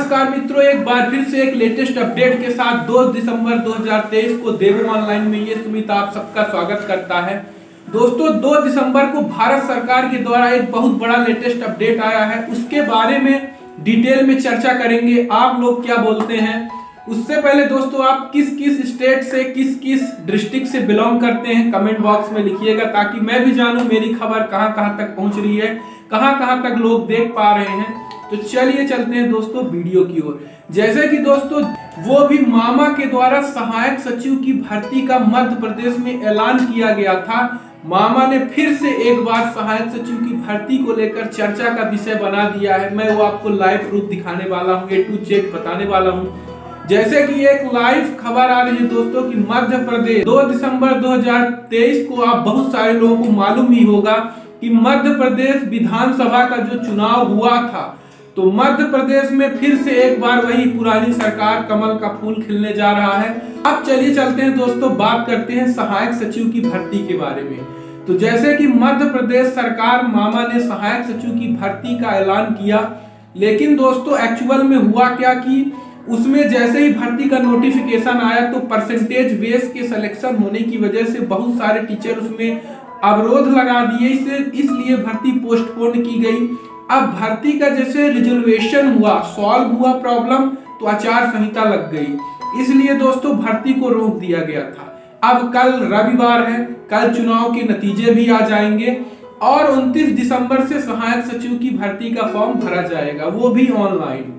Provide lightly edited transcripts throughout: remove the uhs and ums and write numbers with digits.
नमस्कार मित्रों, एक बार फिर से एक लेटेस्ट अपडेट के साथ 2 दिसंबर 2023 को देवो ऑनलाइन में ये सुमित आप सबका स्वागत करता है। दोस्तों 2 दिसंबर को भारत सरकार के द्वारा एक बहुत बड़ा लेटेस्ट अपडेट आया है, उसके बारे में डिटेल में चर्चा करेंगे। आप लोग क्या बोलते हैं? उससे पहले दोस्तों आप किस किस स्टेट से, किस किस डिस्ट्रिक्ट से बिलोंग करते हैं कमेंट बॉक्स में लिखिएगा, ताकि मैं भी जानूं मेरी खबर कहां कहां तक पहुंच रही है, कहां कहां तक लोग देख पा रहे हैं। तो चलिए चलते हैं दोस्तों वीडियो की ओर। जैसे कि दोस्तों वो भी मामा के द्वारा सहायक सचिव की भर्ती का मध्य प्रदेश में ऐलान किया गया था। मामा ने फिर से एक बार सहायक सचिव की भर्ती को लेकर चर्चा का विषय बना दिया है। मैं वो आपको लाइव प्रूफ दिखाने वाला हूँ, A to Z बताने वाला हूँ। जैसे कि एक लाइव खबर आ रही है दोस्तों कि मध्य प्रदेश 2 दिसंबर 2023 को आप बहुत सारे लोगों को मालूम ही होगा कि मध्य प्रदेश विधानसभा का जो चुनाव हुआ था, तो मध्य प्रदेश में फिर से एक बार वही पुरानी सरकार कमल का फूल खिलने जा रहा है। अब चलिए चलते हैं दोस्तों, बात करते हैं सहायक सचिव की भर्ती के बारे में। तो जैसे कि मध्य प्रदेश सरकार मामा ने सहायक सचिव की भर्ती का ऐलान किया, लेकिन दोस्तों एक्चुअल में हुआ क्या कि उसमें जैसे ही भर्ती का नोटिफिकेशन आया तो परसेंटेज बेस के सिलेक्शन होने की वजह से बहुत सारे टीचर उसमें अवरोध लगा दिए, इसलिए भर्ती पोस्टपोन की गई। अब भर्ती का जैसे रिजर्वेशन हुआ, सॉल्व हुआ प्रॉब्लम, तो आचार संहिता लग गई, इसलिए दोस्तों भर्ती को रोक दिया गया था। अब कल रविवार है, कल चुनाव के नतीजे भी आ जाएंगे और 29 दिसंबर से सहायक सचिव की भर्ती का फॉर्म भरा जाएगा, वो भी ऑनलाइन।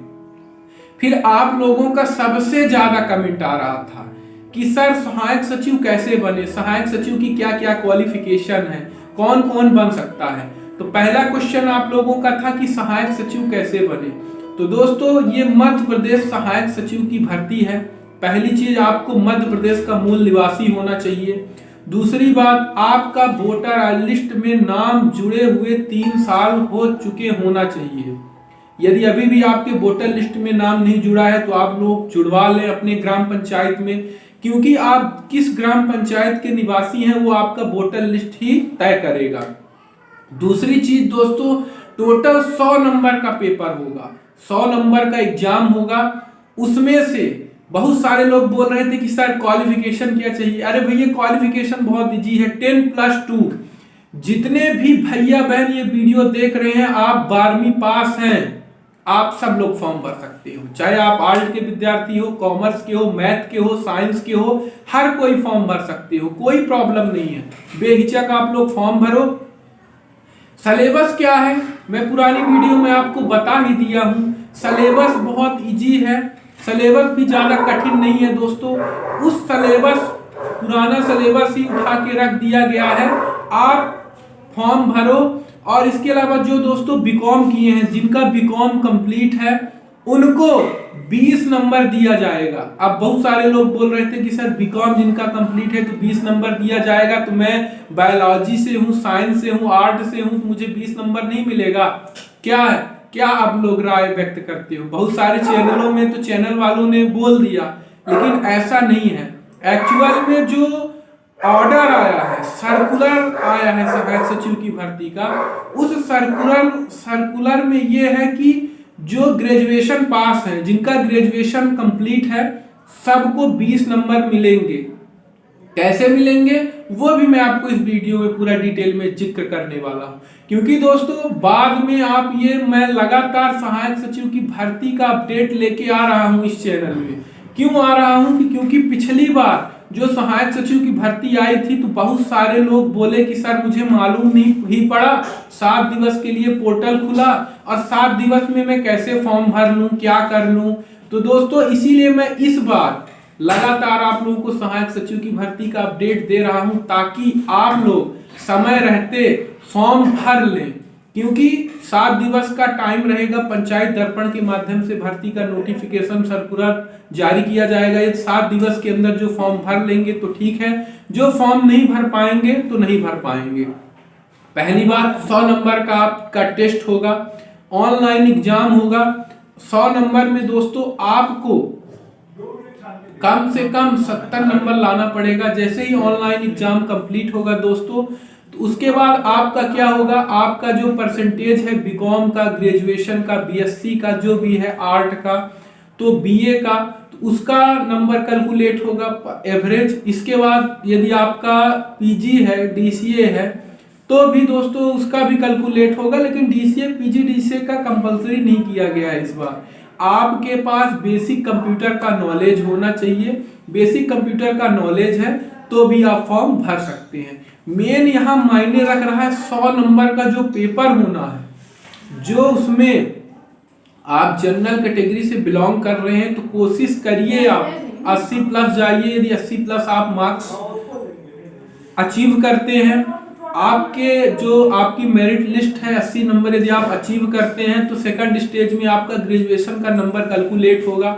फिर आप लोगों का सबसे ज्यादा कमेंट आ रहा था कि सर सहायक सचिव कैसे बने, सहायक सचिव की क्या क्या क्वालिफिकेशन है, कौन कौन बन सकता है। तो पहला क्वेश्चन आप लोगों का था कि सहायक सचिव कैसे बने। तो दोस्तों ये मध्य प्रदेश सहायक सचिव की भर्ती है। पहली चीज, आपको मध्य प्रदेश का मूल निवासी होना चाहिए। दूसरी बात, आपका वोटर लिस्ट में नाम जुड़े हुए 3 साल हो चुके होना चाहिए। यदि अभी भी आपके वोटर लिस्ट में नाम नहीं जुड़ा है तो आप लोग जुड़वा लें अपने ग्राम पंचायत में, क्योंकि आप किस ग्राम पंचायत के निवासी हैं वो आपका वोटर लिस्ट ही तय करेगा। दूसरी चीज दोस्तों, टोटल 100 नंबर का पेपर होगा, 100 नंबर का एग्जाम होगा। उसमें से बहुत सारे लोग बोल रहे थे कि सर क्वालिफिकेशन क्या चाहिए। अरे भैया क्वालिफिकेशन बहुत इजी है, 10+2। जितने भी भैया बहन ये वीडियो देख रहे हैं, आप 12वीं पास हैं, आप सब लोग फॉर्म भर सकते हो। चाहे आप आर्ट के विद्यार्थी हो, कॉमर्स के हो, मैथ के हो, साइंस के हो, हर कोई फॉर्म भर सकते हो, कोई प्रॉब्लम नहीं है। बेहिचक आप लोग फॉर्म भरो। सिलेबस क्या है मैं पुरानी वीडियो में आपको बता ही दिया हूं। सिलेबस बहुत इजी है, सिलेबस भी ज्यादा कठिन नहीं है दोस्तों। उस सिलेबस, पुराना सिलेबस ही उठा के रख दिया गया है। आप फॉर्म भरो। और इसके अलावा जो दोस्तों बीकॉम किए हैं, जिनका बीकॉम कंप्लीट है, उनको 20 नंबर दिया जाएगा। अब बहुत सारे लोग बोल रहे थे कि सर बीकॉम जिनका कंप्लीट है तो 20 नंबर दिया जाएगा, तो मैं बायोलॉजी से हूँ, साइंस से हूँ, आर्ट से हूँ, तो मुझे 20 नंबर नहीं मिलेगा क्या है? क्या आप लोग राय व्यक्त करते हो? बहुत सारे चैनलों में तो चैनल वालों ने बोल दिया, लेकिन ऐसा नहीं है। एक्चुअल में जो ऑर्डर आया है, सर्कुलर आया है सहायक सचिव की भर्ती का, उस सर्कुलर में ये है कि जो ग्रेजुएशन पास है, जिनका ग्रेजुएशन कंप्लीट है, सबको 20 नंबर मिलेंगे। कैसे मिलेंगे वो भी मैं आपको इस वीडियो में पूरा डिटेल में जिक्र करने वाला हूं, क्योंकि दोस्तों बाद में आप मैं लगातार सहायक सचिव की भर्ती का अपडेट लेके आ रहा हूं इस चैनल में। क्यों आ रहा हूं? क्योंकि पिछली बार जो सहायक सचिव की भर्ती आई थी तो बहुत सारे लोग बोले कि सर मुझे मालूम नहीं ही पड़ा, 7 दिवस के लिए पोर्टल खुला और 7 दिवस में मैं कैसे फॉर्म भर लूं, क्या कर लूं। तो दोस्तों इसीलिए मैं इस बार लगातार आप लोगों को सहायक सचिव की भर्ती का अपडेट दे रहा हूं, ताकि आप लोग समय रहते फॉर्म भर लें, क्योंकि 7 दिवस का टाइम रहेगा। पंचायत दर्पण के माध्यम से भर्ती का नोटिफिकेशन सर्कुलर जारी किया जाएगा। ये 7 दिवस के अंदर जो फॉर्म भर लेंगे तो ठीक है, जो फॉर्म नहीं भर पाएंगे तो नहीं भर पाएंगे। पहली बात, 100 नंबर का आपका टेस्ट होगा, ऑनलाइन एग्जाम होगा। 100 नंबर में दोस्तों आपको कम से कम 70 नंबर लाना पड़ेगा। जैसे ही ऑनलाइन एग्जाम कंप्लीट होगा दोस्तों, तो उसके बाद आपका क्या होगा, आपका जो परसेंटेज है बीकॉम का, ग्रेजुएशन का, बीएससी का, जो भी है आर्ट का, तो बीए का, तो उसका नंबर कैलकुलेट होगा एवरेज। इसके बाद यदि आपका पीजी है, डीसीए है, तो भी दोस्तों उसका भी कैलकुलेट होगा, लेकिन डीसीए पीजी डीसीए का कंपलसरी नहीं किया गया है इस बार। आपके पास बेसिक कंप्यूटर का नॉलेज होना चाहिए, बेसिक कंप्यूटर का नॉलेज है तो भी आप फॉर्म भर सकते हैं। मेन यहाँ मायने रख रहा है 100 नंबर का जो पेपर होना है, जो उसमें आप जनरल कैटेगरी से बिलोंग कर रहे हैं तो कोशिश करिए आप 80 प्लस जाइए। यदि 80 प्लस आप मार्क्स अचीव करते हैं, आपके जो आपकी मेरिट लिस्ट है 80 नंबर यदि आप अचीव करते हैं, तो सेकंड स्टेज में आपका ग्रेजुएशन का नंबर कैलकुलेट होगा,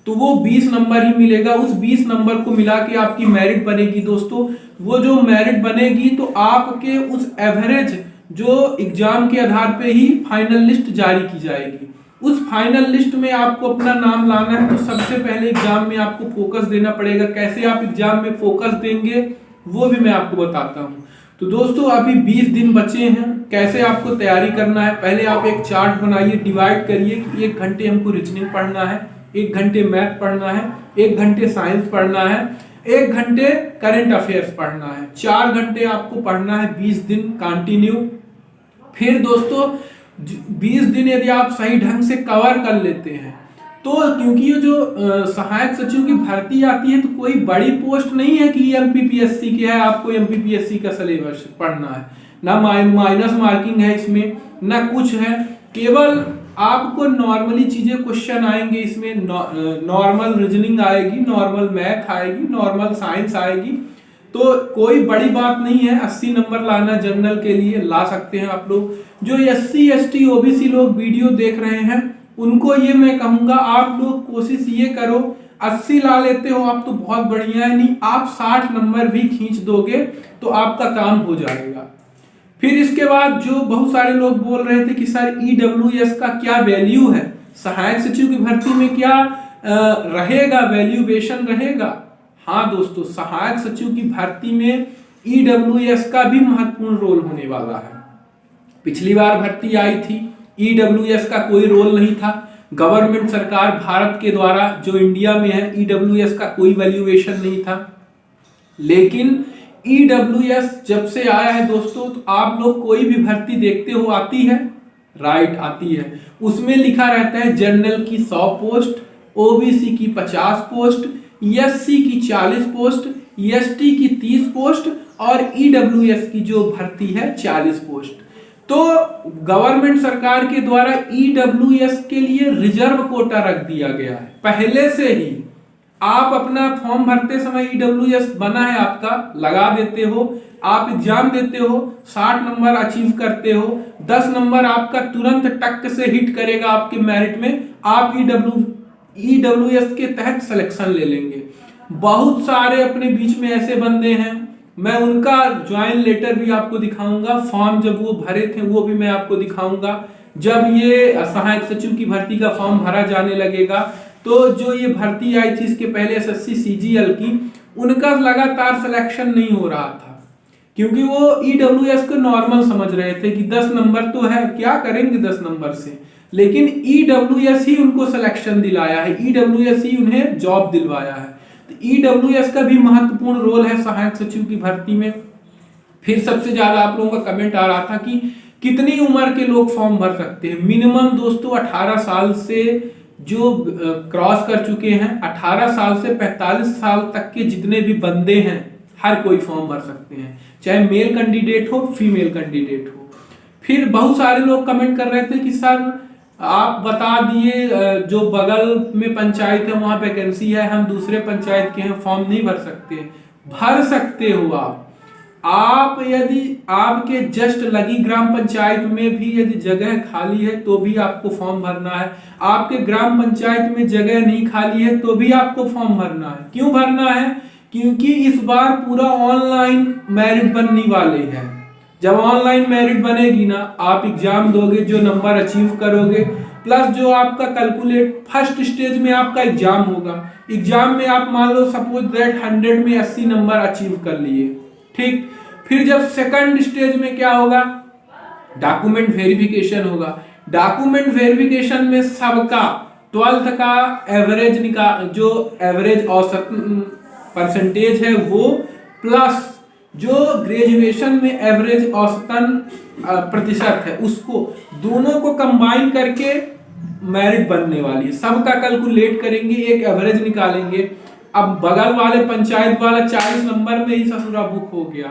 तो वो 20 नंबर ही मिलेगा। उस 20 नंबर को मिला के आपकी मेरिट बनेगी दोस्तों। वो जो मेरिट बनेगी तो आपके उस एवरेज जो एग्जाम के आधार पे ही फाइनल लिस्ट जारी की जाएगी। उस फाइनल लिस्ट में आपको अपना नाम लाना है, तो सबसे पहले एग्जाम में आपको फोकस देना पड़ेगा। कैसे आप एग्जाम में फोकस देंगे वो भी मैं आपको बताता हूँ। तो दोस्तों अभी 20 दिन बचे हैं, कैसे आपको तैयारी करना है, पहले आप एक चार्ट बनाइए, डिवाइड करिए कि 1 घंटे हमको रीजनिंग पढ़ना है, 1 घंटे मैथ पढ़ना है, 1 घंटे साइंस पढ़ना है, 1 घंटे करंट अफेयर्स पढ़ना है, 4 घंटे आपको पढ़ना है 20 दिन कंटिन्यू। फिर दोस्तों 20 दिन यदि आप सही ढंग से कवर कर लेते हैं, तो क्योंकि ये जो सहायक सचिव की भर्ती आती है तो कोई बड़ी पोस्ट नहीं है कि एमपीपीएससी की है, आपको एमपीपीएससी का सिलेबस पढ़ना है, ना माइनस मार्किंग है इसमें, ना कुछ है, केवल आपको नॉर्मली चीजें क्वेश्चन आएंगे इसमें। नॉर्मल रीजनिंग आएगी, नॉर्मल मैथ आएगी, नॉर्मल साइंस आएगी, तो कोई बड़ी बात नहीं है। 80 नंबर लाना जनरल के लिए ला सकते हैं आप लोग। जो SC ST OBC लोग वीडियो देख रहे हैं उनको ये मैं कहूंगा, आप लोग कोशिश ये करो 80 ला लेते हो आप तो बहुत बढ़िया है, नहीं आप 60 नंबर भी खींच दोगे तो आपका काम हो जाएगा। फिर इसके बाद जो बहुत सारे लोग बोल रहे थे कि सर EWS का क्या वैल्यू है, सहायक सचिव की भर्ती में क्या रहेगा, वैल्यूएशन रहेगा। हाँ दोस्तों, सहायक सचिव की भर्ती में EWS का भी महत्वपूर्ण रोल होने वाला है। पिछली बार भर्ती आई थी, EWS का कोई रोल नहीं था। गवर्नमेंट सरकार भारत के द्वारा जो इंडिया में है, EWS का कोई वैल्यूएशन नहीं था। लेकिन EWS जब से आया है दोस्तों, तो आप लोग कोई भी भर्ती देखते हो आती है, राइट आती है, उसमें लिखा रहता है जनरल की 100 पोस्ट, OBC की 50 पोस्ट, SC की 40 पोस्ट, ST की 30 पोस्ट और EWS की जो भर्ती है 40 पोस्ट। तो गवर्नमेंट सरकार के द्वारा EWS के लिए रिजर्व कोटा रख दिया गया है पहले से ही। आप अपना फॉर्म भरते समय EWS बना है आपका, लगा देते हो, आप एग्जाम देते हो, 60 नंबर अचीव करते हो, 10 नंबर आपका तुरंत टक से हिट करेगा आपके मेरिट में, आप EWS के तहत सिलेक्शन ले लेंगे। बहुत सारे अपने बीच में ऐसे बंदे हैं, मैं उनका ज्वाइन लेटर भी आपको दिखाऊंगा, फॉर्म जब वो भरे थे वो भी मैं आपको दिखाऊंगा। जब ये सहायक सचिव की भर्ती का फॉर्म भरा जाने लगेगा, तो जो ये भर्ती आई थी इसके पहले SSC CGL की, उनका लगातार सिलेक्शन नहीं हो रहा था, क्योंकि वो EWS को नॉर्मल समझ रहे थे कि 10 नंबर तो है, क्या करेंगे 10 नंबर से। लेकिन EWS ही उनको सिलेक्शन दिलाया है, EWS ही उन्हें जॉब दिलवाया है। तो EWS का भी महत्वपूर्ण रोल है सहायक सचिव की भर्ती में। फिर सबसे ज्यादा आप लोगों का कमेंट आ रहा था कि कितनी उम्र के लोग फॉर्म भर सकते हैं। मिनिमम दोस्तों 18 साल से जो क्रॉस कर चुके हैं, 18 साल से 45 साल तक के जितने भी बंदे हैं, हर कोई फॉर्म भर सकते हैं, चाहे मेल कैंडिडेट हो फीमेल कैंडिडेट हो। फिर बहुत सारे लोग कमेंट कर रहे थे कि सर आप बता दिए जो बगल में पंचायत है वहां वैकेंसी है, हम दूसरे पंचायत के हैं, फॉर्म नहीं भर सकते। भर सकते हो आप यदि आपके जस्ट लगी ग्राम पंचायत में भी यदि जगह खाली है तो भी आपको फॉर्म भरना है। आपके ग्राम पंचायत में जगह नहीं खाली है तो भी आपको फॉर्म भरना है। क्यों भरना है? क्योंकि इस बार पूरा ऑनलाइन मेरिट बनने वाले हैं। जब ऑनलाइन मेरिट बनेगी ना, आप एग्जाम दोगे, जो नंबर अचीव करोगे प्लस जो आपका कैलकुलेट फर्स्ट स्टेज में आपका एग्जाम होगा, एग्जाम में आप मान लो सपोज दैट 100 में 80 नंबर अचीव कर लिए, ठीक। फिर जब सेकंड स्टेज में क्या होगा, डॉक्यूमेंट वेरिफिकेशन होगा। डॉक्यूमेंट वेरिफिकेशन में सबका 12th का एवरेज जो एवरेज औसत परसेंटेज है वो, प्लस जो ग्रेजुएशन में एवरेज औसतन प्रतिशत है उसको, दोनों को कंबाइन करके मेरिट बनने वाली है। सबका कैलकुलेट करेंगे, एक एवरेज निकालेंगे। अब बगल वाले पंचायत वाला 40 नंबर में ही ससुरा बुक हो गया,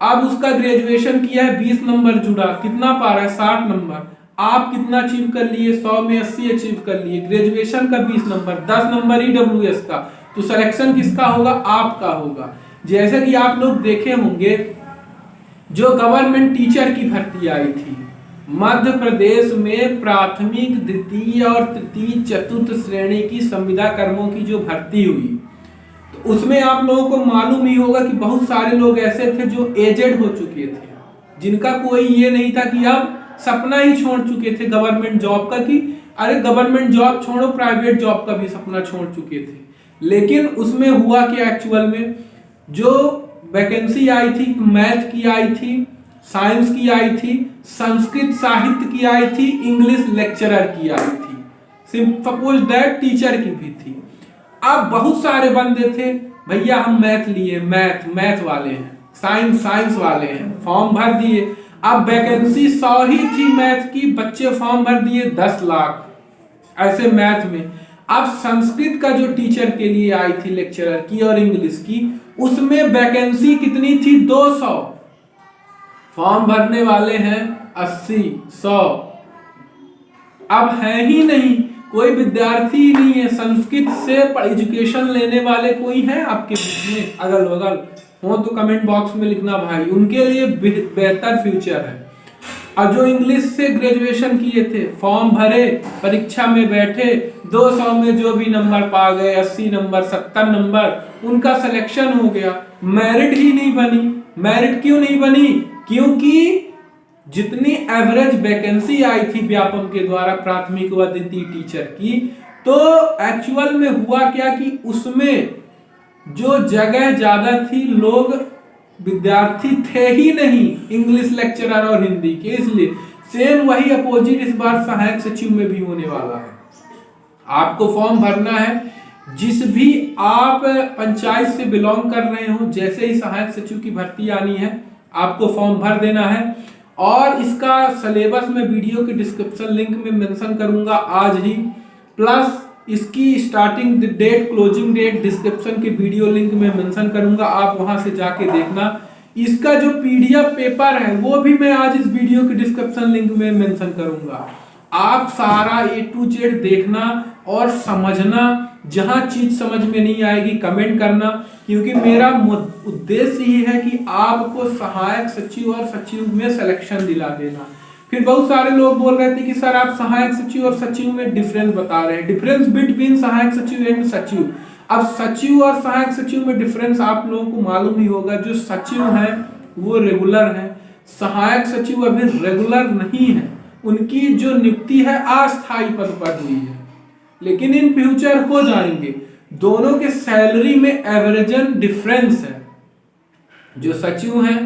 अब उसका ग्रेजुएशन किया है 20 नंबर जुड़ा, कितना पा रहा है 60 नंबर। आप कितना अचीव कर लिए, 100 में 80 अचीव कर लिए, ग्रेजुएशन का 20 नंबर, 10 नंबर ईडब्ल्यूएस का, तो सिलेक्शन किसका होगा, आपका होगा। जैसे कि आप लोग देखे होंगे जो गवर्नमेंट टीचर की भर्ती आई थी मध्य प्रदेश में, प्राथमिक द्वितीय और तृतीय चतुर्थ श्रेणी की संविदा कर्मों की जो भर्ती हुई, तो उसमें आप लोगों को मालूम ही होगा कि बहुत सारे लोग ऐसे थे जो एजेड हो चुके थे, जिनका कोई ये नहीं था कि अब सपना ही छोड़ चुके थे गवर्नमेंट जॉब का, कि अरे गवर्नमेंट जॉब छोड़ो प्राइवेट जॉब का भी सपना छोड़ चुके थे। लेकिन उसमें हुआ कि एक्चुअल में जो वैकेंसी आई थी, मैथ की आई थी, साइंस की आई थी, संस्कृत साहित्य की आई थी, इंग्लिश लेक्चरर की आई थी, सपोज दैट टीचर की भी थी। अब बहुत सारे बंदे थे, भैया हम मैथ लिए, मैथ वाले हैं, साइंस वाले हैं, फॉर्म भर दिए। अब वैकेंसी 100 ही थी मैथ की, बच्चे फॉर्म भर दिए 10 लाख ऐसे मैथ में। अब संस्कृत का जो टीचर के लिए आई थी लेक्चरर की और इंग्लिश की, उसमें वैकेंसी कितनी थी 200, फॉर्म भरने वाले हैं 80, 100। अब है ही नहीं, कोई विद्यार्थी ही नहीं है संस्कृत से एजुकेशन लेने वाले। कोई है आपके बीच में, अगल बगल हो तो कमेंट बॉक्स में लिखना भाई, उनके लिए बेहतर फ्यूचर है। और जो इंग्लिश से ग्रेजुएशन किए थे, फॉर्म भरे, परीक्षा में बैठे, 200 में जो भी नंबर पा गए, 80 नंबर 70 नंबर, उनका सिलेक्शन हो गया, मेरिट ही नहीं बनी। मेरिट क्यों नहीं बनी, क्योंकि जितनी एवरेज वैकेंसी आई थी व्यापम के द्वारा प्राथमिक व द्वितीय टीचर की, तो एक्चुअल में हुआ क्या कि उसमें जो जगह ज्यादा थी, लोग विद्यार्थी थे ही नहीं इंग्लिश लेक्चरर और हिंदी के, इसलिए सेम वही अपोजिट इस बार सहायक सचिव में भी होने वाला है। आपको फॉर्म भरना है, जिस भी आप पंचायत से बिलोंग कर रहे हो, जैसे ही सहायक सचिव की भर्ती आनी है आपको फॉर्म भर देना है। और इसका सिलेबस में वीडियो के डिस्क्रिप्शन लिंक में मेंशन करूंगा आज ही, प्लस इसकी starting date, closing date description के वीडियो लिंक में मेंशन करूंगा, आप वहां से जाके देखना। इसका जो पीडीएफ पेपर है वो भी मैं आज इस वीडियो के डिस्क्रिप्शन लिंक में मेंशन करूंगा। आप सारा A to Z देखना और समझना, जहां चीज समझ में नहीं आएगी कमेंट करना, क्योंकि मेरा उद्देश्य ही है कि आपको सहायक सचिव और सचिव में सिलेक्शन दिला देना। फिर बहुत सारे लोग बोल रहे थे कि सर आप सहायक सचिव और सचिव में डिफरेंस बता रहे हैं, डिफरेंस बिटवीन सहायक सचिव एंड सचिव। अब सचिव और सहायक सचिव में डिफरेंस आप लोगों को मालूम ही होगा, जो सचिव है वो रेगुलर है, सहायक सचिव अभी रेगुलर नहीं है, उनकी जो नियुक्ति है अस्थायी पद पर हुई है, लेकिन इन फ्यूचर हो जाएंगे। दोनों के सैलरी में एवरेजन डिफरेंस है। जो सचिव है,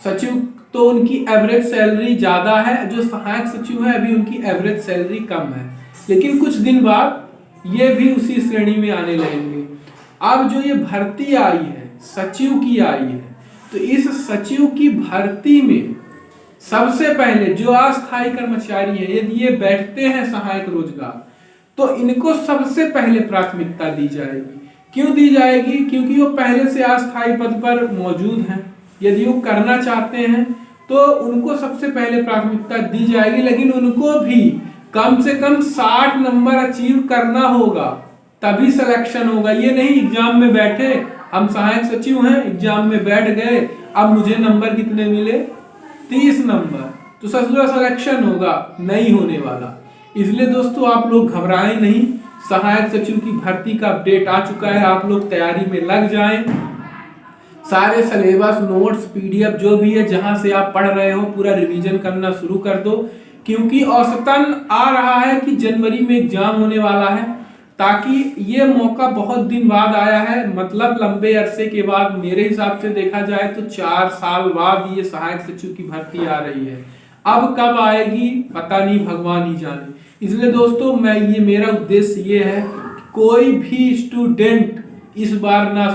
सचिव तो उनकी एवरेज सैलरी ज्यादा है, जो सहायक सचिव है अभी उनकी एवरेज सैलरी कम है, लेकिन कुछ दिन बाद ये भी उसी श्रेणी में आने लगेंगे। अब जो ये भर्ती आई है सचिव की आई है, तो इस सचिव की भर्ती में सबसे पहले जो अस्थायी कर्मचारी है, यदि ये बैठते हैं सहायक रोजगार, तो इनको सबसे पहले प्राथमिकता दी जाएगी। क्यों दी जाएगी, क्योंकि वो पहले से अस्थायी पद पर मौजूद हैं, यदि वो करना चाहते हैं तो उनको सबसे पहले प्राथमिकता दी जाएगी। लेकिन उनको भी कम से कम 60 नंबर अचीव करना होगा, तभी सिलेक्शन होगा। ये नहीं एग्जाम में बैठे, हम सहायक सचिव हैं, एग्जाम में बैठ गए, अब मुझे नंबर कितने मिले 30 नंबर, तो ससुरा सिलेक्शन होगा, नहीं होने वाला। इसलिए दोस्तों आप लोग घबराएं नहीं, सहायक सचिव की भर्ती का अपडेट आ चुका है, आप लोग तैयारी में लग जाएं। सारे सिलेबस, नोट्स, पीडीएफ जो भी है जहां से आप पढ़ रहे हो पूरा रिवीजन करना शुरू कर दो, क्योंकि औसतन आ रहा है कि जनवरी में एग्जाम होने वाला है, ताकि ये मौका बहुत दिन बाद आया है, मतलब लंबे अरसे के बाद, मेरे हिसाब से देखा जाए तो 4 साल बाद ये सहायक सचिव की भर्ती आ रही है। अब कब आएगी पता नहीं, भगवान ही जाने। इसलिए दोस्तों मेरा उद्देश्य ये है कि कोई भी स्टूडेंट इस बार ना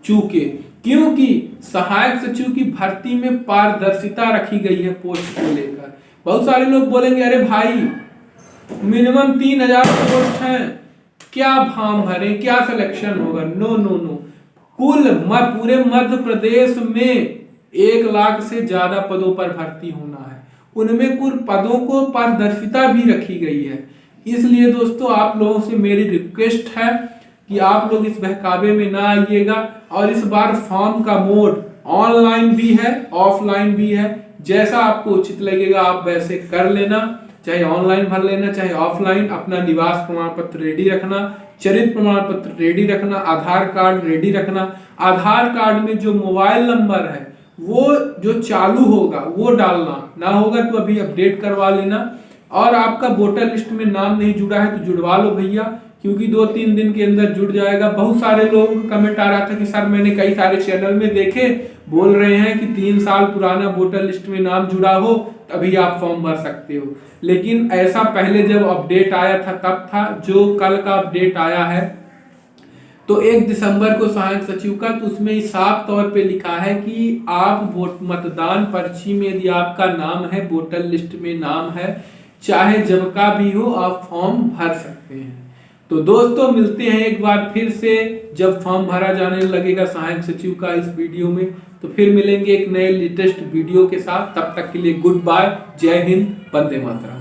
चूके, क्योंकि सहायक सचिव की भर्ती में पारदर्शिता रखी गई है पोस्ट को लेकर। बहुत सारे लोग बोलेंगे अरे भाई मिनिमम 3000 पोस्ट हैं, क्या फॉर्म भरे, क्या सिलेक्शन होगा। नो नो नो, पूरे मध्य प्रदेश में 1 लाख से ज्यादा पदों पर भर्ती होना है, उनमें कुल पदों को पारदर्शिता भी रखी गई है। इसलिए दोस्तों आप लोगों से मेरी रिक्वेस्ट है कि आप लोग इस बहकावे में ना आइएगा। और इस बार फॉर्म का मोड ऑनलाइन भी है, ऑफलाइन भी है, जैसा आपको उचित लगेगा आप वैसे कर लेना, चाहे ऑनलाइन भर लेना चाहे ऑफलाइन। अपना निवास प्रमाण पत्र रेडी रखना, चरित्र प्रमाण पत्र रेडी रखना, आधार कार्ड रेडी रखना। आधार कार्ड में जो मोबाइल नंबर है वो जो चालू होगा वो डालना, ना होगा तो अभी अपडेट करवा लेना। और आपका वोटर लिस्ट में नाम नहीं जुड़ा है तो जुड़वा लो भैया, क्योंकि 2-3 दिन के अंदर जुड़ जाएगा। बहुत सारे लोगों का कमेंट आ रहा था कि सर मैंने कई सारे चैनल में देखे, बोल रहे हैं कि 3 साल पुराना वोटर लिस्ट में नाम जुड़ा हो तभी आप फॉर्म भर सकते हो, लेकिन ऐसा पहले जब अपडेट आया था तब था। जो कल का अपडेट आया है तो 1 दिसंबर को सहायक सचिव का, तो उसमें साफ तौर पे लिखा है कि आप मतदान पर्ची में यदि आपका नाम है, वोटर लिस्ट में नाम है, चाहे जब का भी हो आप फॉर्म भर सकते हैं। तो दोस्तों मिलते हैं एक बार फिर से जब फॉर्म भरा जाने लगेगा सहायक सचिव का इस वीडियो में, तो फिर मिलेंगे एक नए लेटेस्ट वीडियो के साथ। तब तक के लिए गुड बाय, जय हिंद, वंदे मातरम।